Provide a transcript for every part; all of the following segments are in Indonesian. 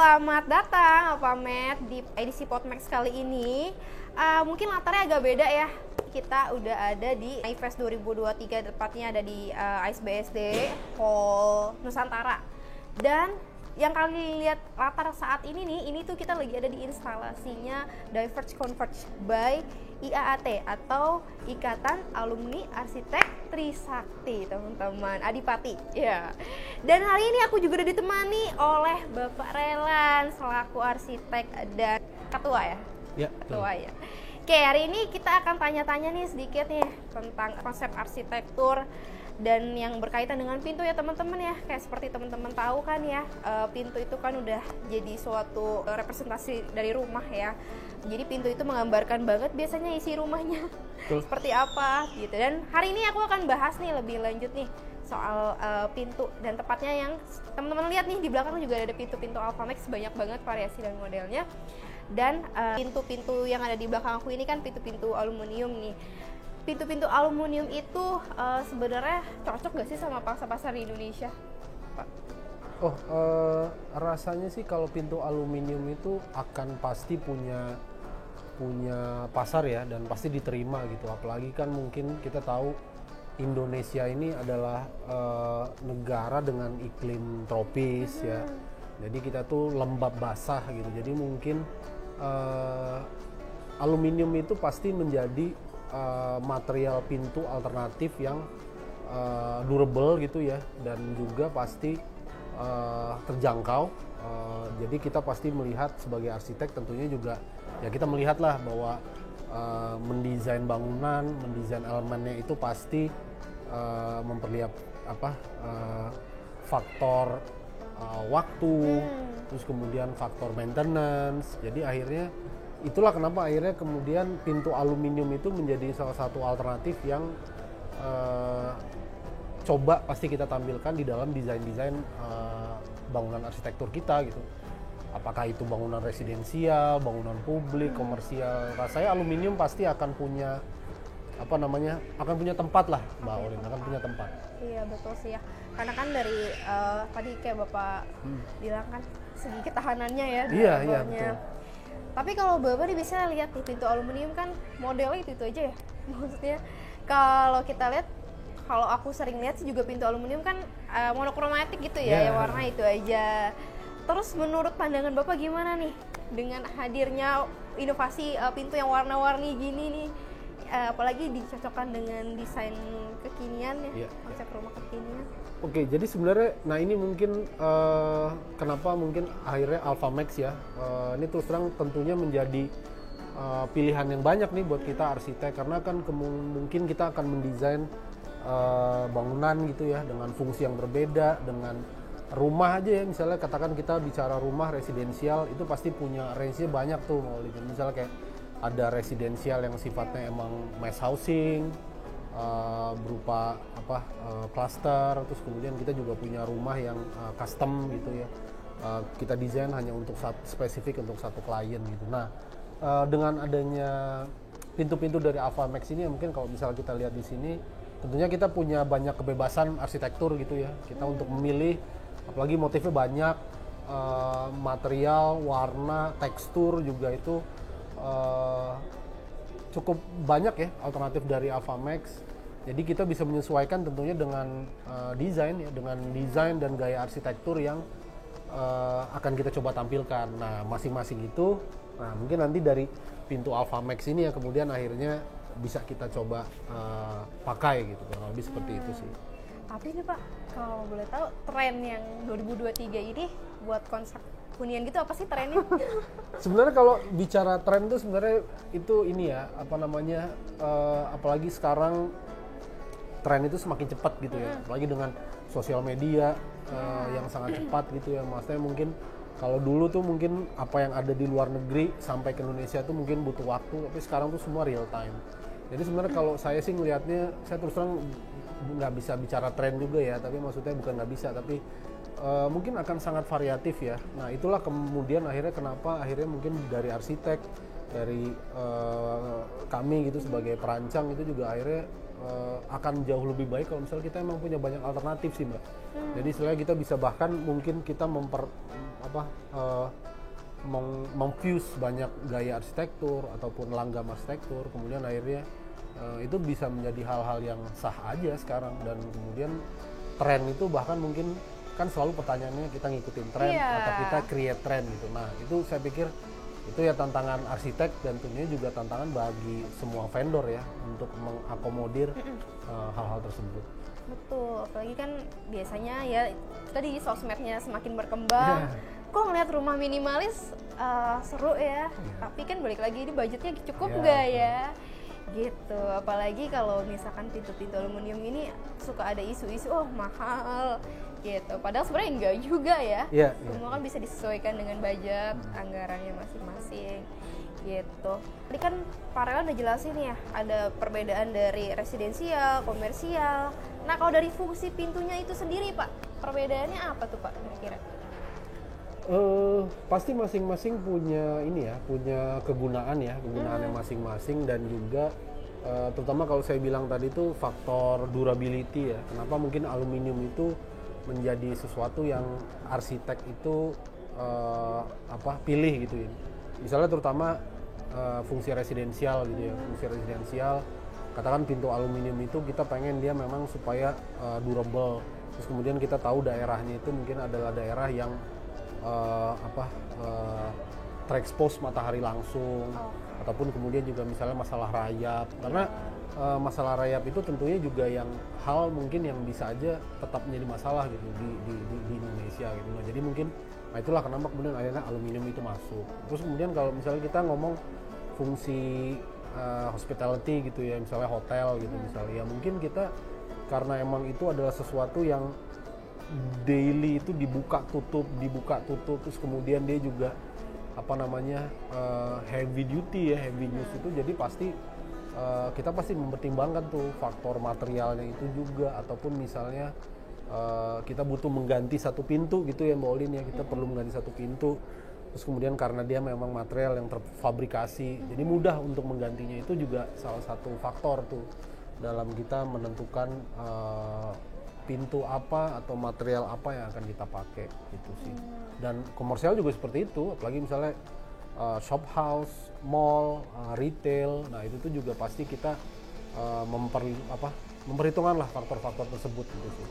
Selamat datang Alfamed di edisi Podmax kali ini. Mungkin latarnya agak beda ya. Kita udah ada di IFEST 2023, tepatnya ada di ISBSD Hall Nusantara. Dan yang kalian lihat latar saat ini nih, ini tuh kita lagi ada di instalasinya Diverge Converge by IAAT atau Ikatan Alumni Arsitek Trisakti, teman-teman, Adipati. Ya. Dan hari ini aku juga udah ditemani oleh Bapak Relan selaku arsitek dan ketua ya. Ya, ketua ya. Oke, hari ini kita akan tanya-tanya nih sedikit nih tentang konsep arsitektur dan yang berkaitan dengan pintu ya teman-teman ya. Kayak seperti teman-teman tahu kan ya, pintu itu kan udah jadi suatu representasi dari rumah ya. Jadi pintu itu menggambarkan banget biasanya isi rumahnya seperti apa gitu. Dan hari ini aku akan bahas nih lebih lanjut nih soal pintu, dan tepatnya yang teman-teman lihat nih di belakang juga ada pintu-pintu Alfamex, banyak banget variasi dan modelnya. Dan pintu-pintu yang ada di belakang aku ini kan pintu-pintu aluminium nih. Pintu-pintu aluminium itu sebenarnya cocok gak sih sama pasar-pasar di Indonesia, Pak? Rasanya sih kalau pintu aluminium itu akan pasti punya pasar ya, dan pasti diterima gitu. Apalagi kan mungkin kita tahu Indonesia ini adalah negara dengan iklim tropis ya. Jadi kita tuh lembab basah gitu. Jadi mungkin aluminium itu pasti menjadi material pintu alternatif yang durable gitu ya, dan juga pasti terjangkau. Jadi kita pasti melihat sebagai arsitek tentunya juga ya, kita melihatlah bahwa mendesain bangunan, mendesain elemennya itu pasti memperlihat faktor waktu, terus kemudian faktor maintenance. Jadi akhirnya itulah kenapa akhirnya kemudian pintu aluminium itu menjadi salah satu alternatif yang coba pasti kita tampilkan di dalam desain-desain bangunan arsitektur kita gitu. Apakah itu bangunan residensial, bangunan publik, komersial, rasanya aluminium pasti akan punya akan punya tempat lah, Mbak Olin, akan punya tempat. Iya betul sih ya, karena kan dari tadi kayak Bapak bilang kan segi ketahanannya ya. Iya betul. Tapi kalau Bapak nih bisa lihat nih pintu aluminium kan modelnya itu aja ya. Maksudnya kalau kita lihat, kalau aku sering lihat sih juga pintu aluminium kan monokromatik gitu ya, yang warna itu aja. Terus menurut pandangan Bapak gimana nih dengan hadirnya inovasi pintu yang warna-warni gini nih? Apalagi dicocokkan dengan desain kekinian ya, konsep rumah kekinian. Oke, jadi sebenarnya, nah ini mungkin kenapa mungkin akhirnya Alfamex ya, ini terus terang tentunya menjadi pilihan yang banyak nih buat kita arsitek, karena kan mungkin kita akan mendesain bangunan gitu ya dengan fungsi yang berbeda. Dengan rumah aja ya, misalnya katakan kita bicara rumah residensial, itu pasti punya range-nya banyak tuh, misalnya kayak ada residensial yang sifatnya emang mass housing, berupa cluster, terus kemudian kita juga punya rumah yang custom gitu ya, kita desain hanya untuk spesifik untuk satu klien gitu. Nah, dengan adanya pintu-pintu dari Alfamex ini, mungkin kalau misalnya kita lihat di sini, tentunya kita punya banyak kebebasan arsitektur gitu ya, kita untuk memilih, apalagi motifnya banyak, material, warna, tekstur juga itu cukup banyak ya alternatif dari Alfamex. Jadi kita bisa menyesuaikan tentunya dengan desain ya, dengan desain dan gaya arsitektur yang akan kita coba tampilkan. Nah, masing-masing itu, nah mungkin nanti dari pintu Alfamex ini ya kemudian akhirnya bisa kita coba pakai gitu, kurang lebih seperti itu sih. Tapi ini Pak, kalau boleh tahu tren yang 2023 ini buat konsep hunian gitu apa sih trennya? Sebenarnya kalau bicara tren tuh sebenarnya itu ini ya, apalagi sekarang tren itu semakin cepat gitu ya, apalagi dengan sosial media yang sangat cepat gitu ya. Maksudnya mungkin kalau dulu tuh mungkin apa yang ada di luar negeri sampai ke Indonesia tuh mungkin butuh waktu, tapi sekarang tuh semua real time. Jadi sebenarnya kalau saya sih ngelihatnya, saya terus terang nggak bisa bicara tren juga ya, tapi maksudnya bukan nggak bisa, tapi mungkin akan sangat variatif ya. Nah itulah kemudian kenapa akhirnya mungkin dari arsitek, dari kami gitu sebagai perancang itu juga akhirnya akan jauh lebih baik kalau misalnya kita emang punya banyak alternatif sih, Mbak. Jadi istilahnya kita bisa bahkan mungkin kita memfuse banyak gaya arsitektur ataupun langgam arsitektur, kemudian akhirnya itu bisa menjadi hal-hal yang sah aja sekarang. Dan kemudian tren itu bahkan mungkin kan selalu pertanyaannya kita ngikutin tren atau kita create tren gitu. Nah itu saya pikir itu ya tantangan arsitek dan tentunya juga tantangan bagi semua vendor ya untuk mengakomodir hal-hal tersebut. Betul, apalagi kan biasanya ya tadi sosmednya semakin berkembang, kok ngeliat rumah minimalis seru ya, tapi kan balik lagi ini budgetnya cukup nggak ya? Gitu, apalagi kalau misalkan pintu-pintu aluminium ini suka ada isu-isu, oh mahal gitu, padahal sebenarnya enggak juga ya. Semua kan bisa disesuaikan dengan budget anggarannya masing-masing gitu. Tadi kan Pak Relan udah jelasin ya, ada perbedaan dari residensial, komersial. Nah kalau dari fungsi pintunya itu sendiri Pak, perbedaannya apa tuh Pak kira-kira? Pasti masing-masing punya ini ya, punya kegunaannya masing-masing, dan juga terutama kalau saya bilang tadi itu faktor durability ya. Kenapa mungkin aluminium itu menjadi sesuatu yang arsitek itu pilih gitu ya. Misalnya terutama fungsi residensial gitu ya. Fungsi residensial, katakan pintu aluminium itu kita pengen dia memang supaya durable. Terus kemudian kita tahu daerahnya itu mungkin adalah daerah yang terekspos matahari langsung, ataupun kemudian juga misalnya masalah rayap, karena masalah rayap itu tentunya juga yang hal mungkin yang bisa aja tetap menjadi masalah gitu di Indonesia gitu. Nah jadi mungkin itulah kenapa kemudian akhirnya aluminium itu masuk. Terus kemudian kalau misalnya kita ngomong fungsi hospitality gitu ya, misalnya hotel gitu misalnya, ya mungkin kita karena emang itu adalah sesuatu yang daily itu dibuka tutup, terus kemudian dia juga heavy duty ya, heavy use itu, jadi pasti kita pasti mempertimbangkan tuh faktor materialnya itu juga, ataupun misalnya kita butuh mengganti satu pintu gitu ya Mbak Olin ya, kita perlu mengganti satu pintu, terus kemudian karena dia memang material yang terfabrikasi, jadi mudah untuk menggantinya, itu juga salah satu faktor tuh dalam kita menentukan pintu apa atau material apa yang akan kita pakai gitu sih. Dan komersial juga seperti itu, apalagi misalnya shop house, mall, retail. Nah itu tuh juga pasti kita memperhitungkan lah faktor-faktor tersebut gitu sih.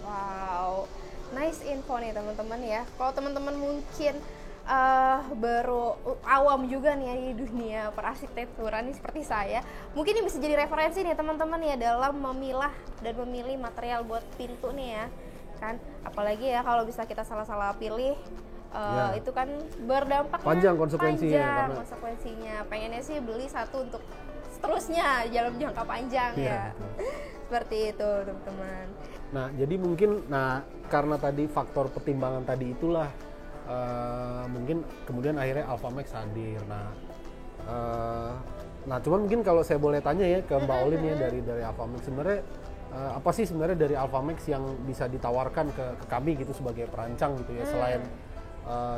Wow, nice info nih teman-teman ya. Kalau teman-teman mungkin baru awam juga nih ya di dunia perarsitekturan nih seperti saya, mungkin ini bisa jadi referensi nih teman-teman ya dalam memilah dan memilih material buat pintu nih ya kan. Apalagi ya kalau bisa kita salah-salah pilih itu kan berdampaknya panjang konsekuensinya. Pengennya sih beli satu untuk seterusnya dalam jangka panjang ya. Seperti itu teman-teman. Nah jadi mungkin karena tadi faktor pertimbangan tadi itulah mungkin kemudian akhirnya Alphamax hadir. Nah cuman mungkin kalau saya boleh tanya ya ke Mbak Olin ya, dari Alphamax sebenarnya apa sih sebenarnya dari Alphamax yang bisa ditawarkan ke kami gitu sebagai perancang gitu ya, selain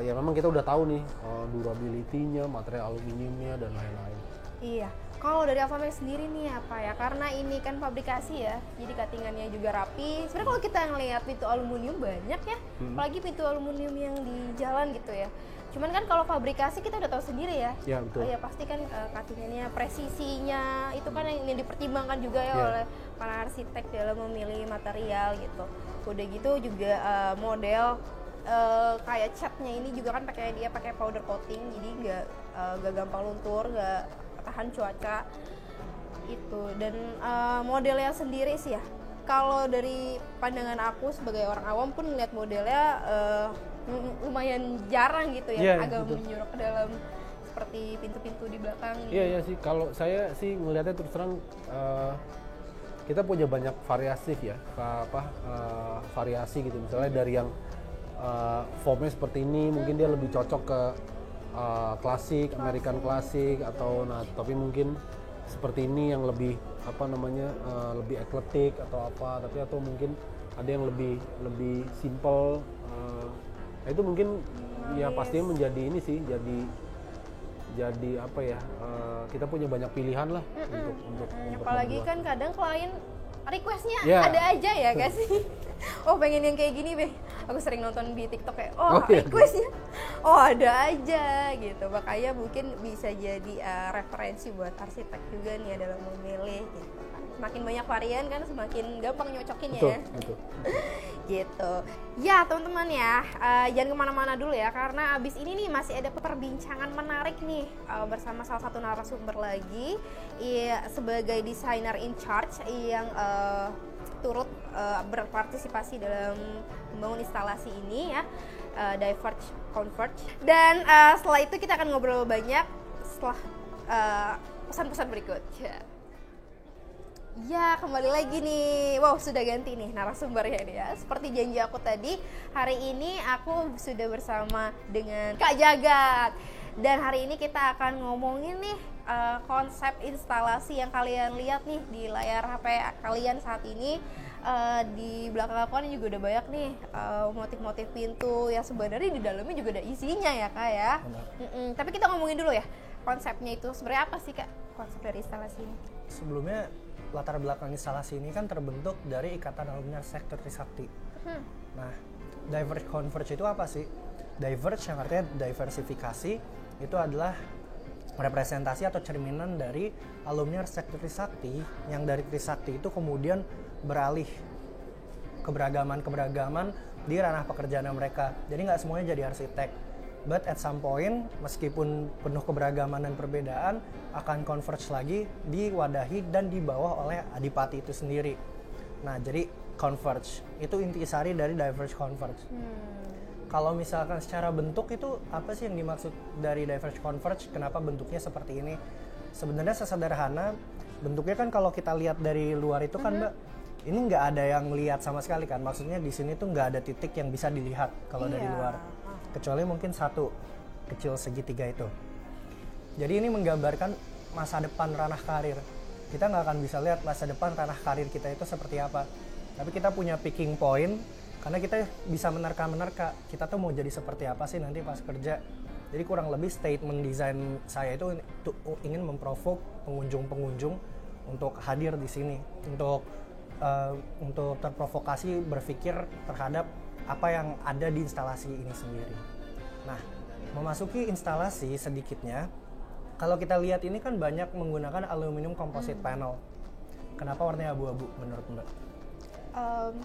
ya memang kita udah tahu nih durability-nya, material aluminiumnya dan lain-lain. Iya, kalau dari Alphamax sendiri nih apa ya, karena ini kan fabrikasi ya, jadi cuttingannya juga rapi. Sebenarnya kalau kita ngelihat pintu aluminium banyak ya, apalagi pintu aluminium yang di jalan gitu ya. Cuman kan kalau fabrikasi kita udah tahu sendiri ya. Ya betul. Ya pasti kan cuttingannya, presisinya itu kan yang dipertimbangkan juga ya oleh para arsitek dalam memilih material gitu. Udah gitu juga model kayak catnya ini juga kan dia pakai powder coating, jadi nggak gampang luntur, nggak tahan cuaca itu. Dan modelnya sendiri sih ya, kalau dari pandangan aku sebagai orang awam pun lihat modelnya lumayan jarang gitu ya, agak menjorok ke dalam seperti pintu-pintu di belakang. Iya sih, kalau saya sih melihatnya terus terang kita punya banyak variatif ya, variasi gitu. Misalnya dari yang formnya seperti ini, mungkin dia lebih cocok ke klasik, American klasik, atau tapi mungkin seperti ini yang lebih lebih ekletik atau apa, atau mungkin ada yang lebih simple. Itu mungkin ya pastinya menjadi ini sih, jadi apa ya, kita punya banyak pilihan lah untuk apalagi membuat. kan kadang klien requestnya Yeah. ada aja ya gak sih? Oh pengen yang kayak gini Beh, aku sering nonton di TikTok kayak Iya. requestnya oh ada aja gitu, makanya mungkin bisa jadi referensi buat arsitek juga nih dalam memilih gitu kan. Semakin banyak varian kan semakin gampang nyocokinnya Betul, ya. betul. Gitu ya teman-teman ya, jangan kemana-mana dulu ya karena abis ini nih masih ada perbincangan menarik nih bersama salah satu narasumber lagi sebagai desainer in charge yang turut berpartisipasi dalam membangun instalasi ini ya, Diverge Converge. Dan setelah itu kita akan ngobrol banyak setelah pesan-pesan berikut. Ya, kembali lagi nih. Wow, sudah ganti nih narasumbernya nih ya. Seperti janji aku tadi, hari ini aku sudah bersama dengan Kak Jagat. Dan hari ini kita akan ngomongin nih konsep instalasi yang kalian lihat nih di layar HP kalian saat ini. Di belakang aku kan juga udah banyak nih motif-motif pintu yang sebenarnya di dalamnya juga ada isinya ya Kak ya. Tapi kita ngomongin dulu ya, konsepnya itu sebenarnya apa sih Kak, konsep dari instalasi ini? Sebelumnya latar belakang instalasi ini kan terbentuk dari Ikatan Alumni Arsitektur Trisakti. Nah, Diverge Converge itu apa sih? Diverge yang artinya diversifikasi itu adalah representasi atau cerminan dari alumni arsitektur Trisakti yang dari Trisakti itu kemudian beralih keberagaman di ranah pekerjaan mereka. Jadi nggak semuanya jadi arsitek. But at some point, meskipun penuh keberagaman dan perbedaan, akan converge lagi, diwadahi dan dibawa oleh adipati itu sendiri. Nah, jadi converge itu intisari dari Diverge Converge. Kalau misalkan secara bentuk itu apa sih yang dimaksud dari Diverge Converge? Kenapa bentuknya seperti ini? Sebenarnya sesederhana bentuknya kan kalau kita lihat dari luar itu kan Mbak, ini nggak ada yang lihat sama sekali kan. Maksudnya di sini tuh nggak ada titik yang bisa dilihat kalau dari luar. Kecuali mungkin satu kecil segitiga itu. Jadi ini menggambarkan masa depan ranah karir. Kita nggak akan bisa lihat masa depan ranah karir kita itu seperti apa. Tapi kita punya picking point, karena kita bisa menerka-menerka kita tuh mau jadi seperti apa sih nanti pas kerja. Jadi kurang lebih statement desain saya itu ingin memprovok pengunjung-pengunjung untuk hadir di sini, untuk terprovokasi berpikir terhadap apa yang ada di instalasi ini sendiri. Nah, memasuki instalasi sedikitnya, kalau kita lihat ini kan banyak menggunakan aluminium composite panel. Kenapa warnanya abu-abu menurut Mbak?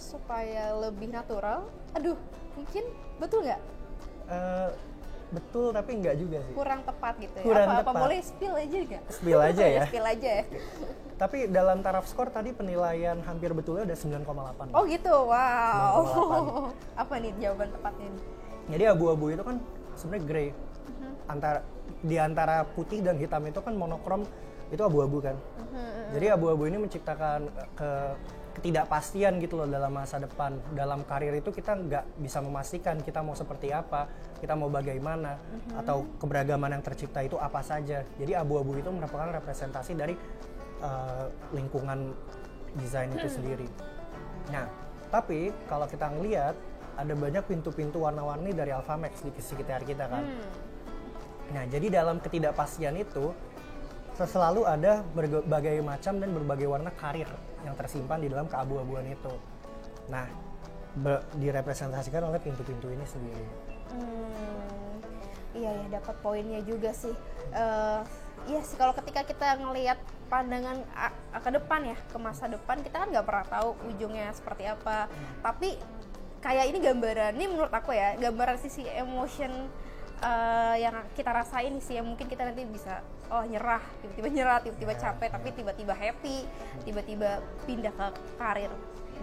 Supaya lebih natural. Aduh, mungkin betul nggak? Betul tapi nggak juga sih. Kurang tepat gitu ya? Kurang Apa tepat. boleh spill aja nggak? Spill aja ya. Spill aja ya. Tapi dalam taraf skor tadi penilaian hampir betulnya udah 9,8. Oh gitu, wow. 9,8. Apa nih jawaban tepatnya nih? Jadi abu-abu itu kan sebenarnya grey. Di antara putih dan hitam itu kan monokrom, itu abu-abu kan. Jadi abu-abu ini menciptakan ketidakpastian gitu loh dalam masa depan. Dalam karir itu kita nggak bisa memastikan kita mau seperti apa, kita mau bagaimana, atau keberagaman yang tercipta itu apa saja. Jadi abu-abu itu merupakan representasi dari lingkungan desain itu sendiri. Nah, tapi kalau kita ngelihat ada banyak pintu-pintu warna-warni dari Alphamax di sekitar kita kan. Nah, jadi dalam ketidakpastian itu selalu ada berbagai macam dan berbagai warna karir yang tersimpan di dalam keabu-abuan itu. Nah, direpresentasikan oleh pintu-pintu ini sendiri. Iya ya, dapat poinnya juga sih. Iya sih, kalau ketika kita ngelihat pandangan ke depan ya, ke masa depan, kita kan nggak pernah tahu ujungnya seperti apa. Tapi kayak ini gambaran, ini menurut aku ya, gambaran sisi emotion yang kita rasain sih, yang mungkin kita nanti bisa nyerah, tiba-tiba nyerah, tiba-tiba capek, tapi tiba-tiba happy, tiba-tiba pindah ke karir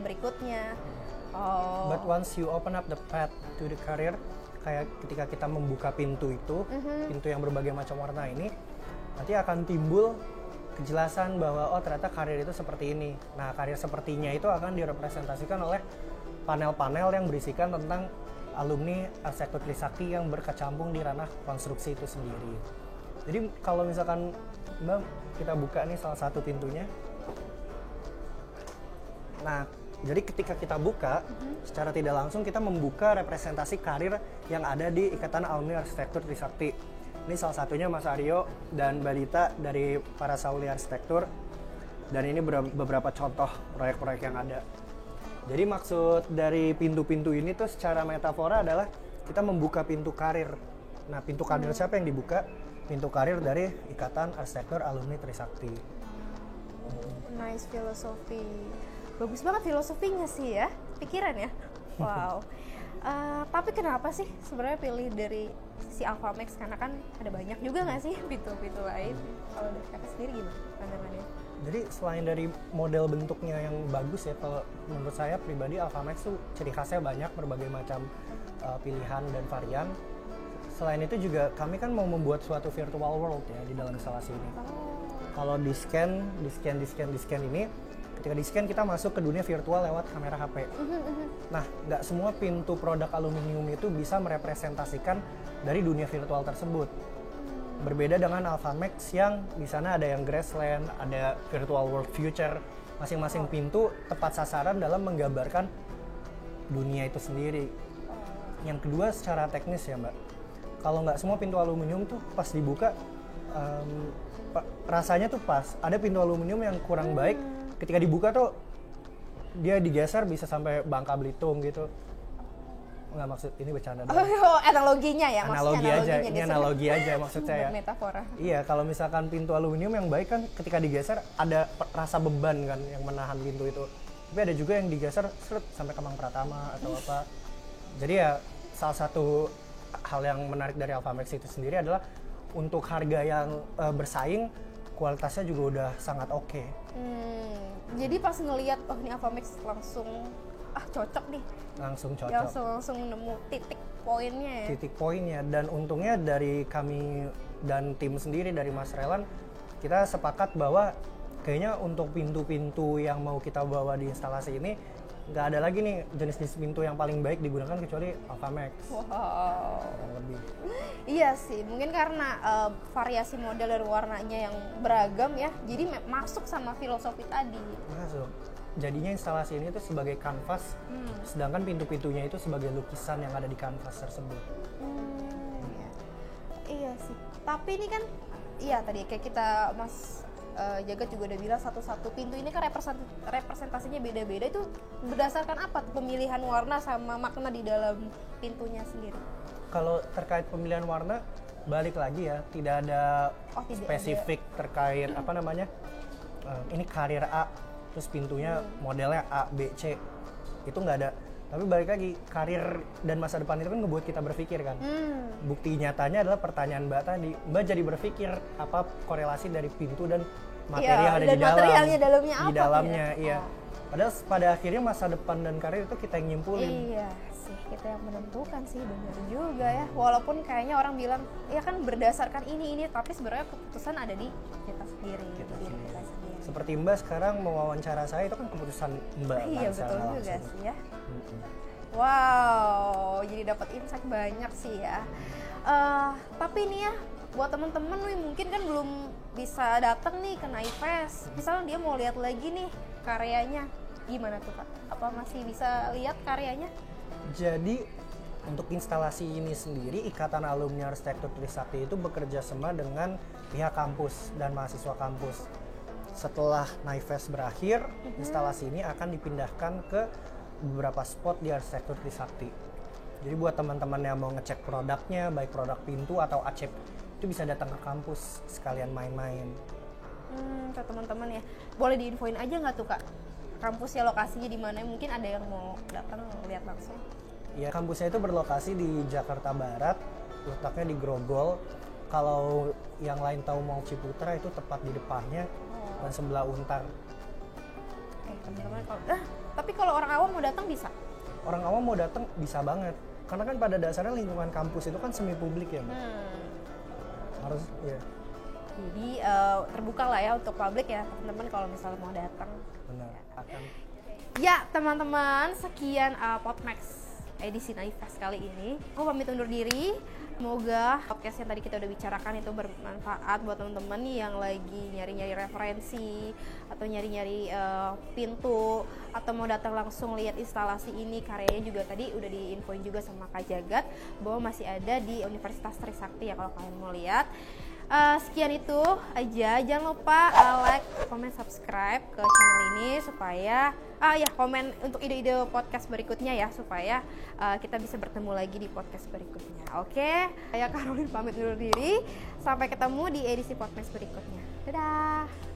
berikutnya. But once you open up the path to the career, kayak ketika kita membuka pintu itu, pintu yang berbagai macam warna ini, nanti akan timbul kejelasan bahwa ternyata karir itu seperti ini. Nah, karir sepertinya itu akan direpresentasikan oleh panel-panel yang berisikan tentang alumni arsitektur Trisakti yang berkecimpung di ranah konstruksi itu sendiri. Jadi kalau misalkan Mbak, kita buka nih salah satu pintunya. Nah, jadi ketika kita buka, secara tidak langsung kita membuka representasi karir yang ada di Ikatan Alumni Arsitektur Trisakti. Ini salah satunya Mas Aryo dan Mbak Dita dari para Sauli Arsitektur. Dan ini beberapa contoh proyek-proyek yang ada. Jadi maksud dari pintu-pintu ini tuh secara metafora adalah kita membuka pintu karir. Nah, pintu karir siapa yang dibuka? Pintu karir dari Ikatan Arsitektur Alumni Trisakti. Nice filosofi. Bagus banget filosofinya sih ya. Pikiran ya. Wow. Tapi kenapa sih sebenarnya pilih dari si Alphamax? Karena kan ada banyak juga nggak sih pintu-pintu lain. Kalau dari kakak sendiri gimana pandangannya? Jadi selain dari model bentuknya yang bagus ya, kalau menurut saya pribadi Alphamax tuh ciri khasnya banyak, berbagai macam pilihan dan varian. Selain itu juga kami kan mau membuat suatu virtual world ya di dalam instalasi ini. Kalau di scan ini, ketika di scan kita masuk ke dunia virtual lewat kamera HP. Nah, nggak semua pintu produk aluminium itu bisa merepresentasikan dari dunia virtual tersebut. Berbeda dengan Alphamax yang di sana ada yang Grassland, ada virtual world future. Masing-masing pintu tepat sasaran dalam menggambarkan dunia itu sendiri. Yang kedua secara teknis ya Mbak, kalau nggak semua pintu aluminium tuh pas dibuka rasanya tuh pas. Ada pintu aluminium yang kurang baik, ketika dibuka tuh dia digeser bisa sampai Bangka Belitung gitu. Nggak, maksud ini bercanda doang. Oh, analoginya ya, Analogi aja, ini analogi aja maksud saya. Metafora. Iya, kalau misalkan pintu aluminium yang baik kan ketika digeser ada rasa beban kan yang menahan pintu itu. Tapi ada juga yang digeser seret sampai Kemang Pratama atau apa. Jadi ya salah satu hal yang menarik dari Alphamax itu sendiri adalah untuk harga yang bersaing, kualitasnya juga udah sangat oke. Jadi pas ngelihat oh ini Alphamax langsung cocok nih. Langsung cocok. Ya, langsung nemu titik poinnya ya. Titik poinnya, dan untungnya dari kami dan tim sendiri dari Mas Relan, kita sepakat bahwa kayaknya untuk pintu-pintu yang mau kita bawa di instalasi ini nggak ada lagi nih jenis-jenis pintu yang paling baik digunakan kecuali Alphamax. Wow. Kurang lebih. Iya sih, mungkin karena variasi model dan warnanya yang beragam ya, jadi masuk sama filosofi tadi. Masuk. Jadinya instalasi ini tuh sebagai kanvas, sedangkan pintu-pintunya itu sebagai lukisan yang ada di kanvas tersebut. Iya sih. Tapi ini kan, iya tadi kayak kita Mas Jagat juga udah bilang satu-satu pintu ini kan representasinya beda-beda. Itu berdasarkan apa pemilihan warna sama makna di dalam pintunya sendiri? Kalau terkait pemilihan warna, balik lagi ya, tidak ada spesifik terkait apa namanya, ini karir A, terus pintunya modelnya A, B, C, itu nggak ada. Tapi balik lagi, karir dan masa depan itu kan ngebuat kita berpikir kan. Bukti nyatanya adalah pertanyaan Mbak tadi. Mbak jadi berpikir apa korelasi dari pintu dan materi yang ada di dalam. Materialnya dalamnya apa? Di dalamnya, iya. Padahal pada akhirnya masa depan dan karir itu kita yang nyimpulin. Iya sih, kita yang menentukan sih, benar juga ya. Walaupun kayaknya orang bilang, ya kan berdasarkan ini, tapi sebenarnya keputusan ada di kita sendiri. Kita sendiri. Seperti Mbak sekarang mewawancara saya itu kan keputusan Mbak. Iya betul juga sih ya. Wow, jadi dapat insight banyak sih ya. Tapi nih ya, buat temen-temen nih mungkin kan belum bisa datang nih ke Naifest. Misalnya dia mau lihat lagi nih karyanya, gimana tuh Kak? Apa masih bisa lihat karyanya? Jadi untuk instalasi ini sendiri, Ikatan Alumni Arsitektur Trisakti itu bekerja sama dengan pihak kampus dan mahasiswa kampus. Setelah Naifest berakhir, instalasi ini akan dipindahkan ke beberapa spot di Arsitektur Trisakti. Jadi buat teman-teman yang mau ngecek produknya, baik produk pintu atau acep, itu bisa datang ke kampus sekalian main-main. Ke teman-teman ya, boleh diinfoin aja nggak tuh Kak? Kampusnya lokasinya di mana? Mungkin ada yang mau datang lihat langsung. Ya, kampusnya itu berlokasi di Jakarta Barat, letaknya di Grogol. Kalau yang lain tahu Mall Ciputra itu tepat di depannya. Dan sebelah Untar. Teman-teman tapi kalau orang awam mau datang bisa? Orang awam mau datang bisa banget. Karena kan pada dasarnya lingkungan kampus itu kan semi publik ya, Mbak. Harus ya. Jadi terbuka lah ya untuk publik ya, teman-teman kalau misalnya mau datang. Benar. Akan. Ya, teman-teman, sekian Podmax edisi Naifest kali ini. Aku pamit undur diri. Semoga podcast yang tadi kita udah bicarakan itu bermanfaat buat teman-teman yang lagi nyari-nyari referensi atau nyari-nyari pintu atau mau datang langsung lihat instalasi ini. Karyanya juga tadi udah diinfoin juga sama Kak Jagat bahwa masih ada di Universitas Trisakti ya kalau kalian mau lihat. Sekian itu aja, jangan lupa like, comment, subscribe ke channel ini supaya komen untuk ide-ide podcast berikutnya ya, supaya kita bisa bertemu lagi di podcast berikutnya. Oke, saya Caroline pamit undur diri, sampai ketemu di edisi podcast berikutnya. Dadah.